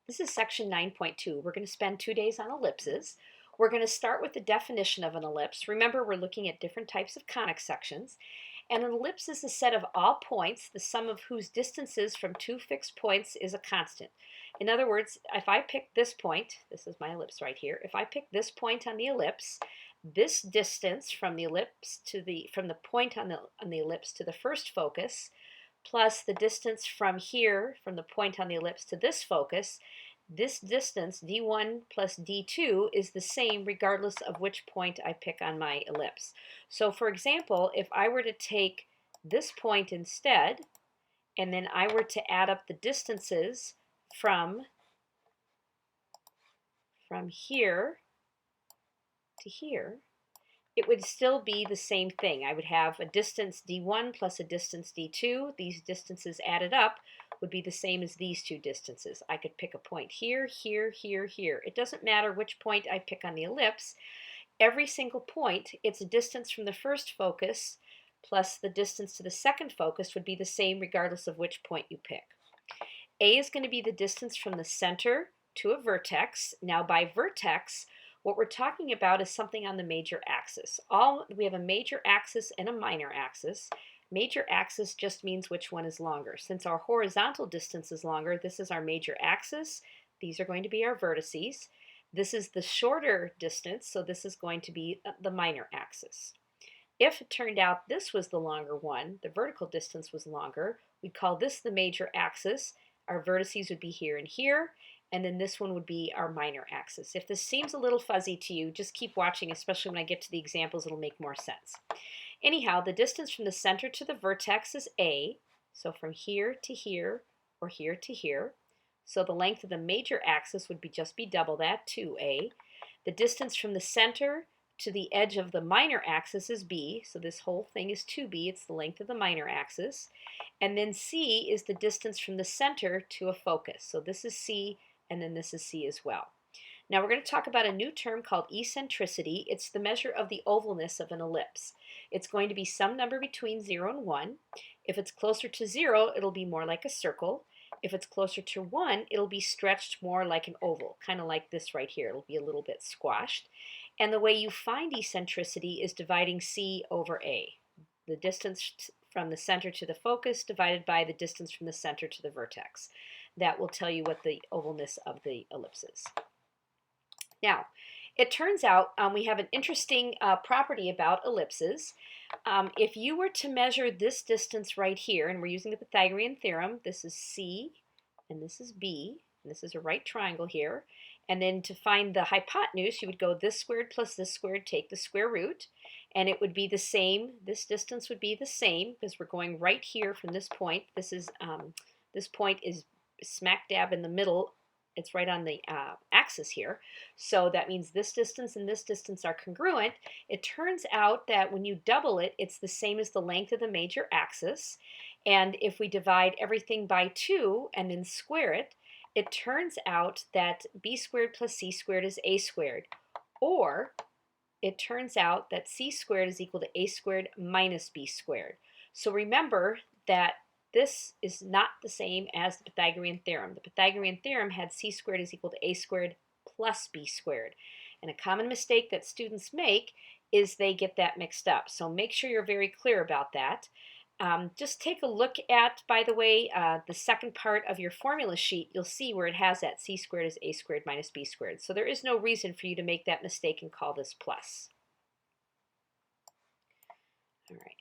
This is section 9.2. We're going to spend 2 days on ellipses. We're going to start with the definition of an ellipse. Remember, we're looking at different types of conic sections. And an ellipse is a set of all points, the sum of whose distances from two fixed points is a constant. In other words, if I pick this point, this is my ellipse right here, if I pick this point on the ellipse, this distance from the point on the ellipse to the first focus, plus the distance from here, from the point on the ellipse to this focus, this distance, d1 plus d2, is the same regardless of which point I pick on my ellipse. So for example, if I were to take this point instead, and then I were to add up the distances from here to here, it would still be the same thing. I would have a distance d1 plus a distance d2. These distances added up would be the same as these two distances. I could pick a point here, here, here, here. It doesn't matter which point I pick on the ellipse. Every single point, its distance from the first focus plus the distance to the second focus would be the same regardless of which point you pick. A is going to be the distance from the center to a vertex. Now by vertex, what we're talking about is something on the major axis. We have a major axis and a minor axis. Major axis just means which one is longer. Since our horizontal distance is longer, this is our major axis. These are going to be our vertices. This is the shorter distance, so this is going to be the minor axis. If it turned out this was the longer one, the vertical distance was longer, we'd call this the major axis. Our vertices would be here and here, and then this one would be our minor axis. If this seems a little fuzzy to you, just keep watching, especially when I get to the examples, it'll make more sense. Anyhow, the distance from the center to the vertex is A, so from here to here, or here to here. So the length of the major axis would just be double that, 2A. The distance from the center to the edge of the minor axis is B, so this whole thing is 2B, it's the length of the minor axis. And then C is the distance from the center to a focus. So this is C, and then this is C as well. Now we're going to talk about a new term called eccentricity. It's the measure of the ovalness of an ellipse. It's going to be some number between 0 and 1. If it's closer to 0, it'll be more like a circle. If it's closer to 1, it'll be stretched more like an oval, kind of like this right here. It'll be a little bit squashed. And the way you find eccentricity is dividing C over A. The distance from the center to the focus divided by the distance from the center to the vertex. That will tell you what the ovalness of the ellipse is. Now, it turns out we have an interesting property about ellipses. If you were to measure this distance right here, and we're using the Pythagorean theorem, this is C, and this is B, and this is a right triangle here. And then to find the hypotenuse, you would go this squared plus this squared, take the square root, and it would be the same. This distance would be the same because we're going right here from this point. This point is smack dab in the middle. It's right on the axis here. So that means this distance and this distance are congruent. It turns out that when you double it, it's the same as the length of the major axis. And if we divide everything by 2 and then square it, it turns out that b squared plus c squared is a squared. Or it turns out that c squared is equal to a squared minus b squared. So remember that this is not the same as the Pythagorean theorem. The Pythagorean theorem had c squared is equal to a squared plus b squared. And a common mistake that students make is they get that mixed up. So make sure you're very clear about that. Just take a look at, by the way, the second part of your formula sheet. You'll see where it has that c squared is a squared minus b squared. So there is no reason for you to make that mistake and call this plus. All right.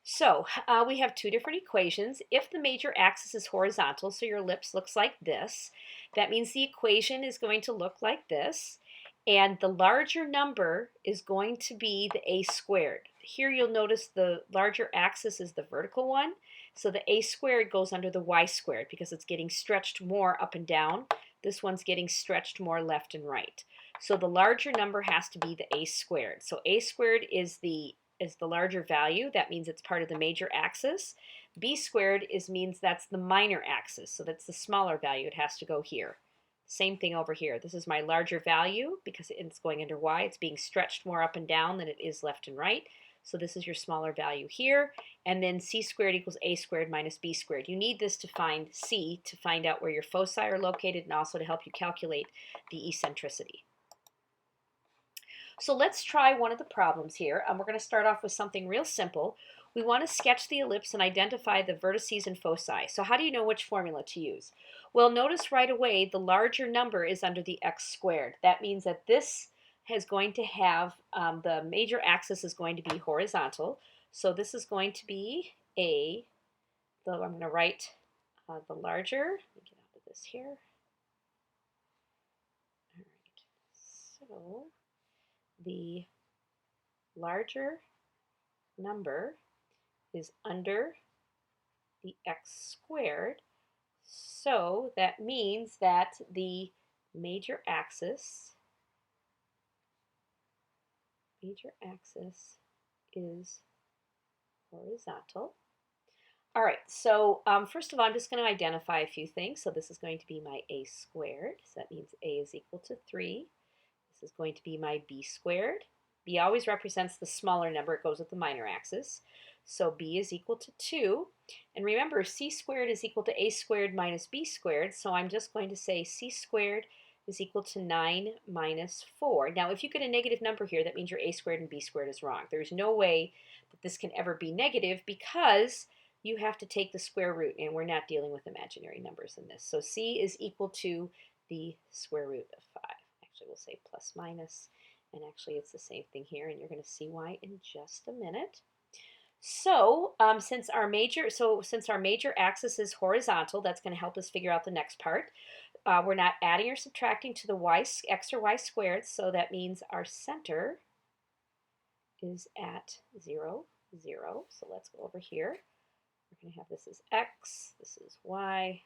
So we have two different equations. If the major axis is horizontal, so your ellipse looks like this, that means the equation is going to look like this. And the larger number is going to be the a squared. Here you'll notice the larger axis is the vertical one. So the a squared goes under the y squared because it's getting stretched more up and down. This one's getting stretched more left and right. So the larger number has to be the a squared. So a squared is the larger value. That means it's part of the major axis. B squared means that's the minor axis. So that's the smaller value. It has to go here. Same thing over here. This is my larger value because it's going under y. It's being stretched more up and down than it is left and right. So this is your smaller value here. And then c squared equals a squared minus b squared. You need this to find c, to find out where your foci are located, and also to help you calculate the eccentricity. So let's try one of the problems here. We're going to start off with something real simple. We want to sketch the ellipse and identify the vertices and foci. So how do you know which formula to use? Well, notice right away the larger number is under the x squared. That means that this is going to have, the major axis is going to be horizontal. So this is going to be I'm going to write the larger. Let me get out of this here. All right. So the larger number is under the x squared. So that means that the major axis is horizontal. All right, so first of all, I'm just going to identify a few things. So this is going to be my a squared. So that means a is equal to 3. This is going to be my b squared. B always represents the smaller number. It goes with the minor axis. So b is equal to 2. And remember, c squared is equal to a squared minus b squared. So I'm just going to say c squared is equal to 9 minus 4. Now, if you get a negative number here, that means your a squared and b squared is wrong. There's no way that this can ever be negative because you have to take the square root, and we're not dealing with imaginary numbers in this. So c is equal to the square root of 5. Actually, we'll say plus minus, and actually it's the same thing here, and you're going to see why in just a minute. So since our major axis is horizontal, that's going to help us figure out the next part. We're not adding or subtracting to the x or y squared, so that means our center is at 0, 0. So let's go over here. We're going to have this as x, this is y.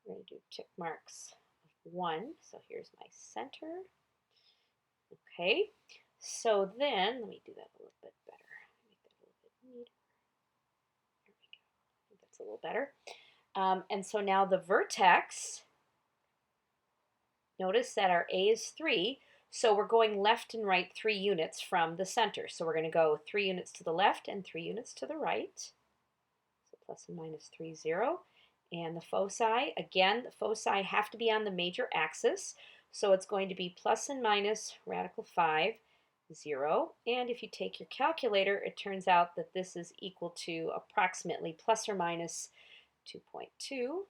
We're going to do tick marks of 1. So here's my center. Okay, so then let me do that a little bit better. Make that a little bit neater. There we go. I think that's a little better. And so now the vertex, notice that our a is 3. So we're going left and right 3 units from the center. So we're going to go 3 units to the left and 3 units to the right. So plus and minus 3, 0. And the foci, again, the foci have to be on the major axis. So it's going to be plus and minus radical 5, 0. And if you take your calculator, it turns out that this is equal to approximately plus or minus 2.2.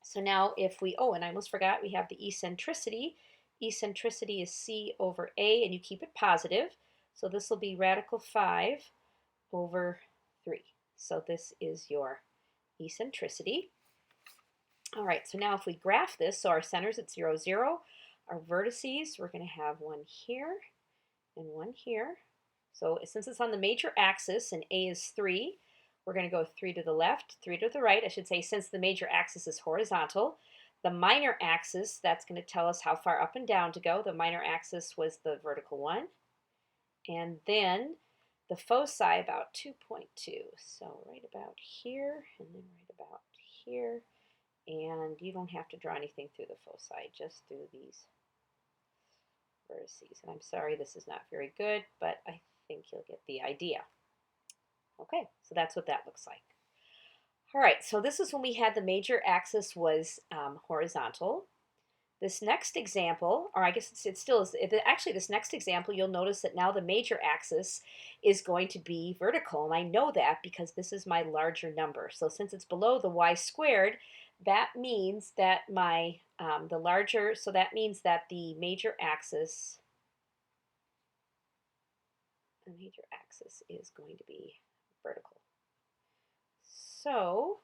So now if we, and I almost forgot, we have the eccentricity. Eccentricity is c over a, and you keep it positive. So this will be radical 5 over 3. So this is your eccentricity. All right, so now if we graph this, so our center's at 0, 0. Our vertices, we're going to have one here and one here. So since it's on the major axis and a is 3, we're going to go 3 to the left, 3 to the right. I should say since the major axis is horizontal. The minor axis, that's going to tell us how far up and down to go. The minor axis was the vertical one. And then the foci about 2.2. So right about here and then right about here. And you don't have to draw anything through the foci, just through these vertices. And I'm sorry this is not very good, but I think you'll get the idea. Okay, so that's what that looks like. All right, so this is when we had the major axis was horizontal. This next example, or I guess it still is, actually this next example, you'll notice that now the major axis is going to be vertical. And I know that because this is my larger number. So since it's below the y squared, that means that that means that the major axis is going to be vertical. So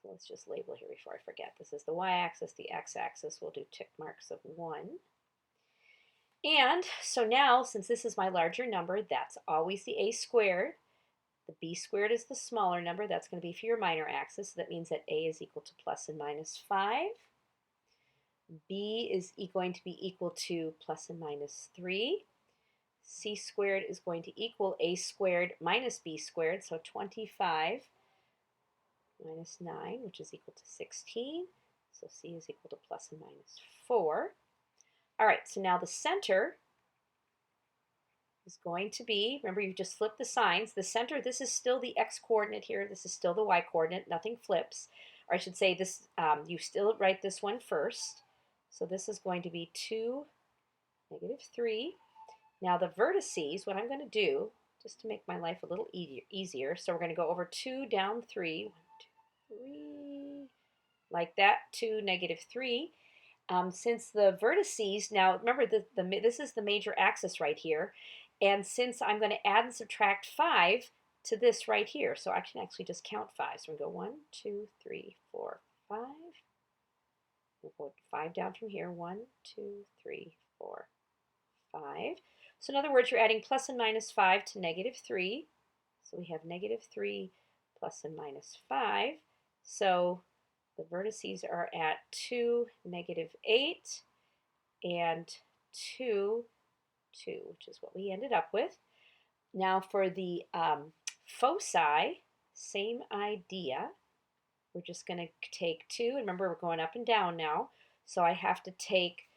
let's just label here before I forget. This is the y-axis, the x-axis. We'll do tick marks of 1. And so now, since this is my larger number, that's always the a squared. The b squared is the smaller number. That's going to be for your minor axis. So that means that a is equal to plus and minus 5. B is going to be equal to plus and minus 3. C squared is going to equal a squared minus b squared, so 25 minus 9, which is equal to 16. So C is equal to plus and minus 4. All right, so now the center is going to be, remember you just flip the signs, the center, this is still the x coordinate here, this is still the y coordinate, nothing flips. Or I should say this, you still write this one first. So this is going to be 2, -3. Now the vertices, what I'm going to do, just to make my life a little easier, so we're going to go over 2 down 3, 1, 2, 3, like that, 2, -3. Since the vertices, now remember this is the major axis right here, and since I'm going to add and subtract 5 to this right here, so I can actually just count 5. So I'm going to go 1, 2, 3, 4, 5. We'll go 5 down from here, 1, 2, 3, 4, 5. So in other words, you're adding plus and minus 5 to -3. So we have -3 plus and minus 5. So the vertices are at 2, -8, and 2, 2, which is what we ended up with. Now for the foci, same idea. We're just going to take 2, and remember we're going up and down now. So I have to take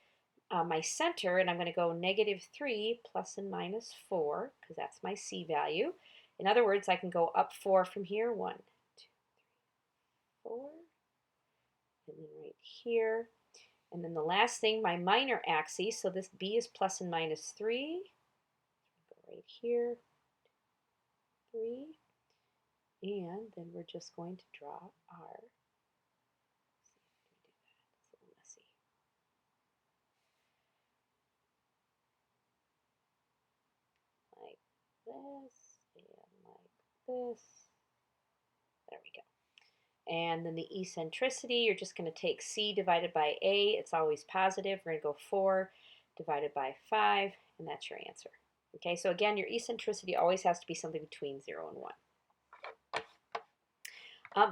my center, and I'm going to go -3 plus and minus 4, because that's my C value. In other words, I can go up 4 from here, 1, 2, 3, 4, and then right here. And then the last thing, my minor axes, so this B is plus and minus 3. Go right here, 3. And then we're just going to draw our, see if we can do that, it's a little messy. Like this, and like this. There we go. And then the eccentricity, you're just going to take C divided by A. It's always positive. We're going to go 4 divided by 5, and that's your answer. Okay, so again, your eccentricity always has to be something between 0 and 1.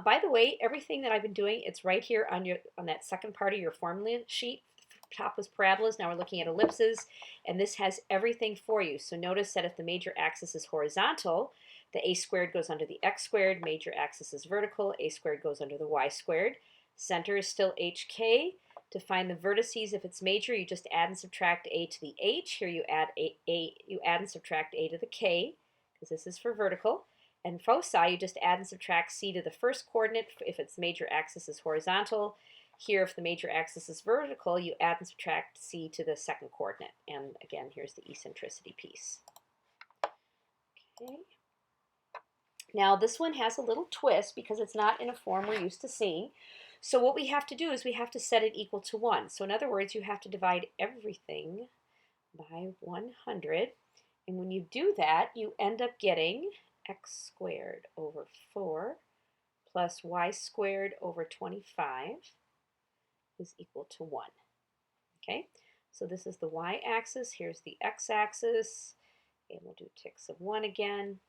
By the way, everything that I've been doing, it's right here on that second part of your formula sheet. Top was parabolas, now we're looking at ellipses, and this has everything for you. So notice that if the major axis is horizontal, the a squared goes under the x squared, major axis is vertical, a squared goes under the y squared. Center is still hk. To find the vertices, if it's major, you just add and subtract a to the h. Here you add you add and subtract a to the k, because this is for vertical. And foci, you just add and subtract c to the first coordinate if its major axis is horizontal. Here, if the major axis is vertical, you add and subtract c to the second coordinate. And again, here's the eccentricity piece. Okay. Now, this one has a little twist because it's not in a form we're used to seeing. So what we have to do is we have to set it equal to 1. So in other words, you have to divide everything by 100. And when you do that, you end up getting x squared over 4 plus y squared over 25 is equal to 1. Okay, so this is the y-axis, here's the x-axis, and we'll do ticks of 1 again.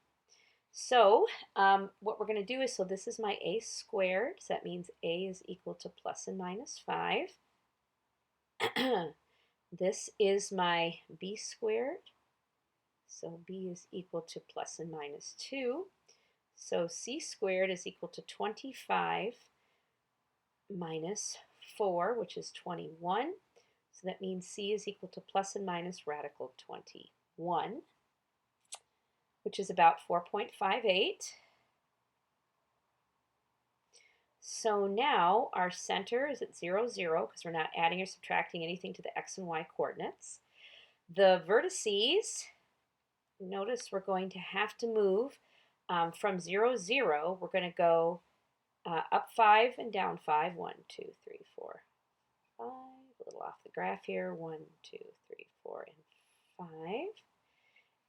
So what we're going to do is, so this is my a squared, so that means a is equal to plus and minus 5. This is my b squared, so b is equal to plus and minus 2. So c squared is equal to 25 minus 4, which is 21. So that means c is equal to plus and minus radical 21, which is about 4.58. So now our center is at 0, 0, because we're not adding or subtracting anything to the x and y coordinates. The vertices, notice we're going to have to move from 0, 0. We're going to go up 5 and down 5. 1, 2, 3, 4, 5. A little off the graph here. 1, 2, 3, 4, and 5.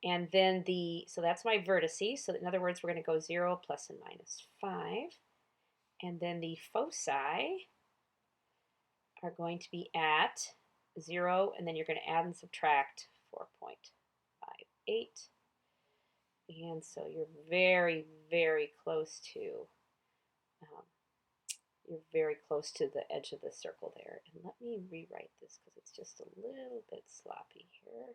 And then so that's my vertices. So in other words, we're going to go 0 plus and minus 5. And then the foci are going to be at 0, and then you're going to add and subtract 4.58. And so you're very, very close to the edge of the circle there. And let me rewrite this because it's just a little bit sloppy here.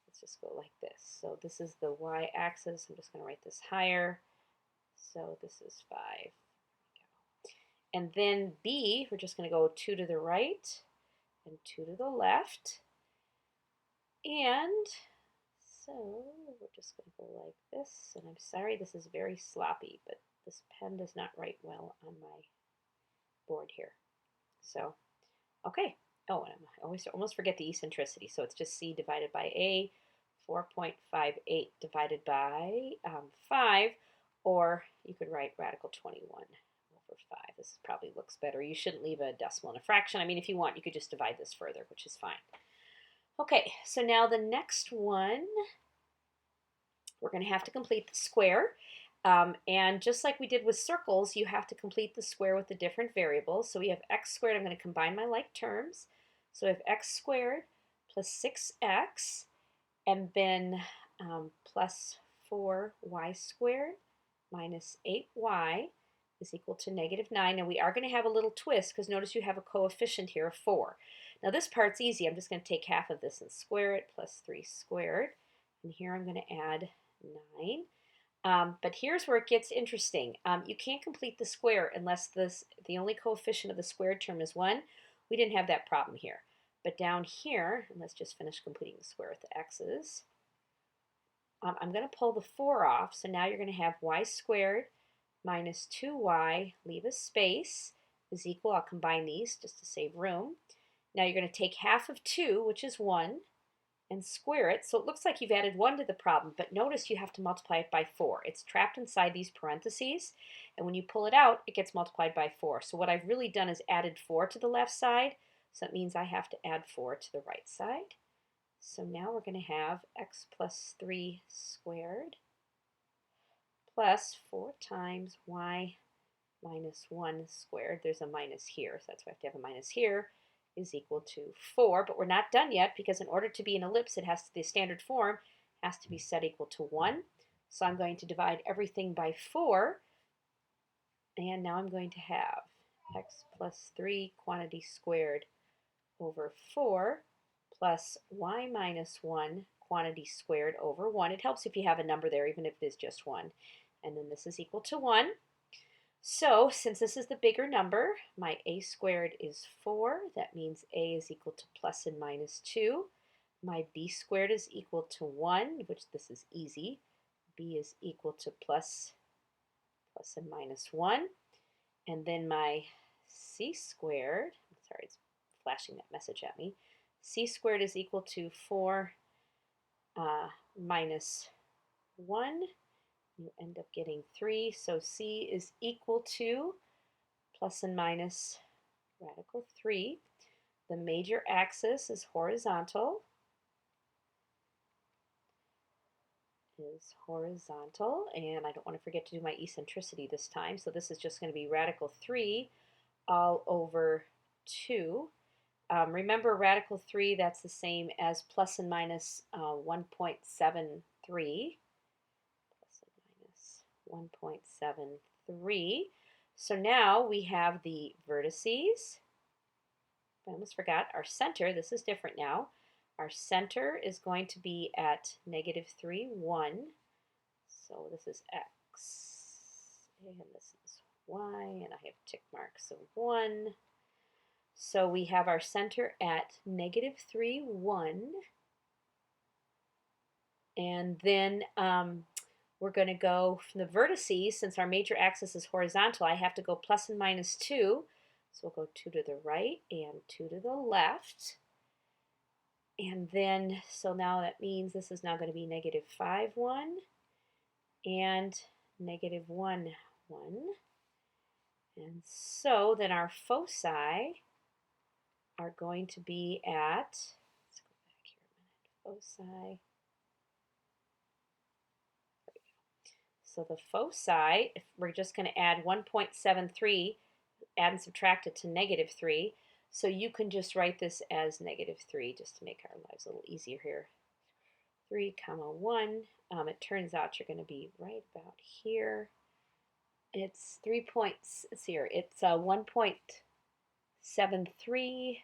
Let's just go like this. So this is the y-axis. I'm just going to write this higher. So this is 5. And then B, we're just going to go 2 to the right and 2 to the left. And So we're just going to go like this. And I'm sorry, this is very sloppy, but this pen does not write well on my board here. So, okay. Oh, and I almost forget the eccentricity. So it's just C divided by A, 4.58 divided by 5, or you could write radical 21 over 5. This probably looks better. You shouldn't leave a decimal and a fraction. I mean, if you want, you could just divide this further, which is fine. Okay, so now the next one, we're going to have to complete the square. And just like we did with circles, you have to complete the square with the different variables. So we have x squared. I'm going to combine my like terms. So we have x squared plus 6x, and then plus 4y squared minus 8y is equal to negative 9. Now we are going to have a little twist because notice you have a coefficient here of 4. Now this part's easy. I'm just going to take half of this and square it, plus 3 squared. And here I'm going to add 9. But here's where it gets interesting. You can't complete the square unless the only coefficient of the squared term is 1. We didn't have that problem here. But down here, and let's just finish completing the square with the x's, I'm going to pull the 4 off. So now you're going to have y squared minus 2y, leave a space, is equal, I'll combine these just to save room. Now you're going to take half of 2, which is 1, and square it. So it looks like you've added 1 to the problem, but notice you have to multiply it by 4. It's trapped inside these parentheses, and when you pull it out, it gets multiplied by 4. So what I've really done is added 4 to the left side, so that means I have to add 4 to the right side. So now we're going to have x plus 3 squared plus 4 times y minus 1 squared. There's a minus here, so that's why I have to have a minus here, is equal to 4. But we're not done yet because in order to be an ellipse, the standard form has to be set equal to 1. So I'm going to divide everything by 4. And now I'm going to have x plus 3 quantity squared over 4 plus y minus 1 quantity squared over 1. It helps if you have a number there, even if it is just 1. And then this is equal to 1. So since this is the bigger number, my a squared is 4. That means a is equal to plus and minus 2. My b squared is equal to 1, which this is easy. B is equal to plus and minus 1. And then my c squared, I'm sorry, it's flashing that message at me. C squared is equal to 4 minus 1. You end up getting 3. So c is equal to plus and minus radical 3. The major axis is horizontal. And I don't want to forget to do my eccentricity this time. So this is just going to be radical 3 all over 2. Remember, radical 3, that's the same as plus and minus 1.73. Plus and minus 1.73. So now we have the vertices. I almost forgot our center. This is different now. Our center is going to be at negative 3, 1. So this is x, and this is y, and I have tick marks of 1. So we have our center at negative 3, 1. And then we're going to go from the vertices, since our major axis is horizontal, I have to go plus and minus 2. So we'll go 2 to the right and 2 to the left. And then, so now that means this is now going to be negative 5, 1 and negative 1, 1. And so then our foci are going to be at, let's go back here a minute, foci. There we go. So the foci, if we're just going to add 1.73, add and subtract it to negative 3. So you can just write this as negative 3 just to make our lives a little easier here. 3 comma 1. It turns out you're going to be right about here. It's 3 points. Let's see here. It's 1.73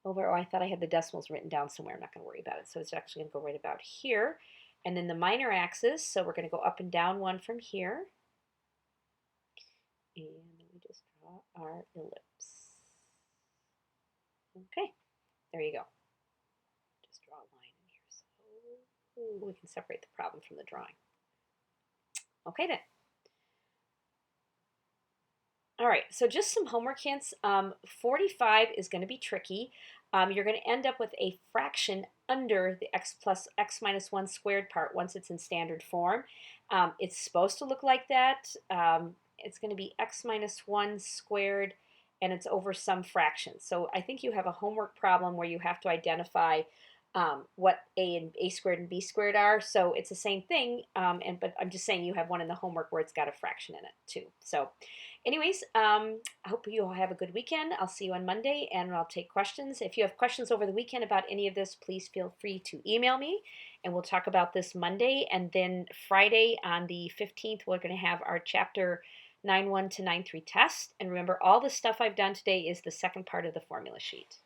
over. Oh, I thought I had the decimals written down somewhere. I'm not going to worry about it. So it's actually going to go right about here. And then the minor axis. So we're going to go up and down 1 from here. And let me just draw our ellipse. Okay, there you go. Just draw a line in here. So Ooh, we can separate the problem from the drawing. Okay then. All right, so just some homework hints. 45 is going to be tricky. You're going to end up with a fraction under the x plus x minus 1 squared part once it's in standard form. It's supposed to look like that. It's going to be x minus 1 squared, and it's over some fraction. So I think you have a homework problem where you have to identify what a squared and b squared are. So it's the same thing, but I'm just saying you have one in the homework where it's got a fraction in it too. So anyways, I hope you all have a good weekend. I'll see you on Monday and I'll take questions. If you have questions over the weekend about any of this, please feel free to email me and we'll talk about this Monday. And then Friday on the 15th, we're going to have our chapter 9.1 to 9.3 test. And remember, all the stuff I've done today is the second part of the formula sheet.